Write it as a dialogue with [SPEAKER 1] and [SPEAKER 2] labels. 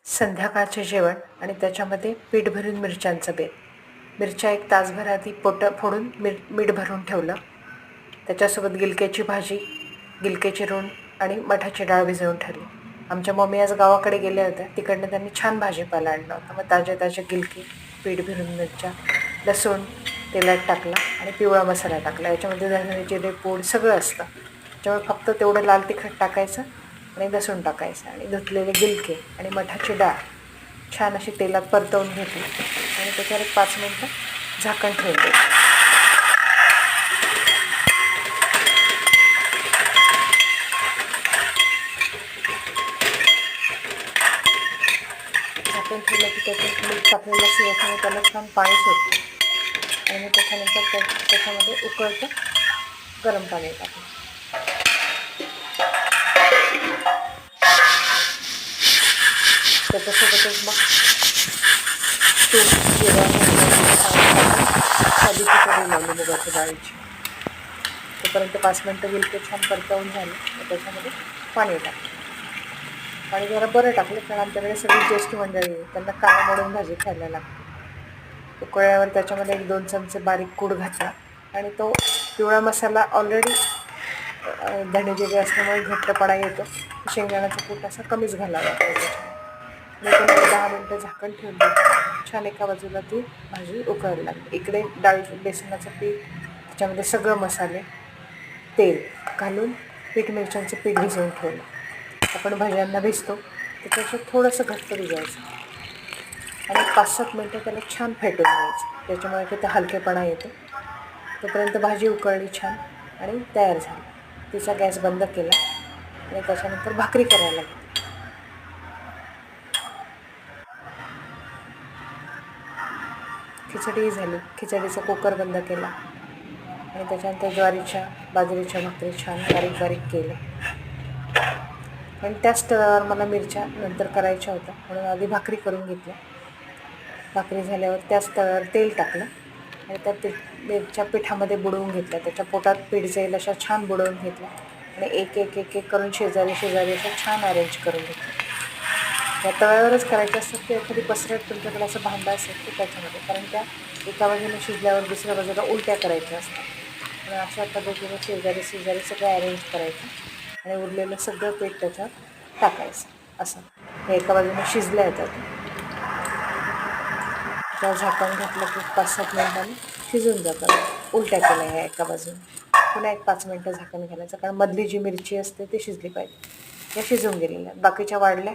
[SPEAKER 1] संध्याकाळचे जेवण आणि त्याच्यामध्ये पीठ भरून मिरच्यांचं बेत. मिरच्या एक तासभर आधी फोडून मीठ भरून ठेवलं. त्याच्यासोबत गिलक्याची भाजी, गिलक्याची रोण आणि मठाची डाळ भिजवून ठेवली. आमच्या मम्मी आज गावाकडे गेल्या होत्या, तिकडनं त्यांनी छान भाजीपाला आणला होता. मग ताजे गिलके, पीठ भरून मिरच्या, लसूण तेलात टाकला आणि पिवळा मसाला टाकला. याच्यामध्ये धणे जिरे पूड सगळं असतं. त्याच्यामुळे फक्त तेवढं लाल तिखट टाकायचं आणि लसूण टाकायचं आणि धुतलेले गिलके आणि मठाची डाळ छान अशी तेलात परतवून घेतली आणि त्याच्यावर 5 मिनटं झाकण ठेवले. झाकण ठेवलं की त्याच्यात मीठ टाकलेलं असं याच्याने त्याला छान पाणी सुटतं आणि त्याच्यानंतर त्याच्यामध्ये उकळतं गरम पाणी टाकलं. त्याच्यासोबतच मग तूप, जिरा, साधी खिचडी लावली मुगाच्या डाळीची. तोपर्यंत 5 मिनटं गिलके छान परतवून झाले. त्याच्यामध्ये पाणी टाकलं. पाणी जरा बरं टाकलं कारण आमच्याकडे सगळी ज्येष्ठ मंडळी आहे, त्यांना काळा मोडून भाजी खायला लागते. उकळल्यावर त्याच्यामध्ये 1-2 चमचे बारीक कूट घातला आणि तो पिवळा मसाला ऑलरेडी धणे जिरे असल्यामुळे घट्टपणा येतो. शेंगदाण्याचा कूट असा कमीच घालावा लागतो त्याच्यामध्ये. मी पण 10 मिनटं झाकण ठेवली. छान एका बाजूला ती भाजी उकळायला लागली. इकडे बेसनाचं पीठ, त्याच्यामध्ये सगळं मसाले, तेल घालून पीठ मिरच्यांचं पीठ भिजवून ठेवलं. आपण भाज्यांना भिजतो त्याच्यापेक्षा थोडंसं घट्ट भिजवायचं आणि 5-7 मिनटं त्याला छान फेटून घ्यायचं. त्याच्यामुळे की ते हलकेपणा येतो. तोपर्यंत भाजी उकळली छान आणि तयार झाली. तिचा गॅस बंद केला आणि त्याच्यानंतर भाकरी करायला लागली. खिचडी झाली. खिचडीचा कुकर बंद केला आणि त्याच्यानंतर ज्वारीच्या बाजरीच्या भाकरी छान बारीक केल्या आणि त्याच तव्यावर मला मिरच्या नंतर करायच्या होत्या म्हणून आधी भाकरी करून घेतल्या. भाकरी झाल्यावर त्याच तव्यावर तेल टाकलं आणि त्या मिरच्या पिठामध्ये बुडवून घेतल्या. त्याच्या पोटात पीठ जाईल अशा छान बुडवून घेतल्या आणि एक करून शेजारी असं छान अरेंज करून घेतलं. त्या तव्यावरच करायचं असतं की एखादी पसरट तुमच्याकडे असं भांडं असेल की त्याच्यामध्ये, कारण त्या एका बाजूने शिजल्यावर दुसऱ्या बाजूला उलट्या करायच्या असतात. आणि अशा पद्धतीने शेजारी सगळं अरेंज करायचं आणि उरलेलं सगळं पीठ त्याच्यात टाकायचं. असं हे एका बाजूने शिजल्या येतात. त्या झाकण घातलं की 5-7 मिनिटांनी शिजून जातात. उलट्या केल्या ह्या एका बाजूने पुन्हा 5 मिनटं झाकण घालायचं कारण मधली जी मिरची असते ती शिजली पाहिजे. या शिजून गेलेल्या बाकीच्या वाढल्या.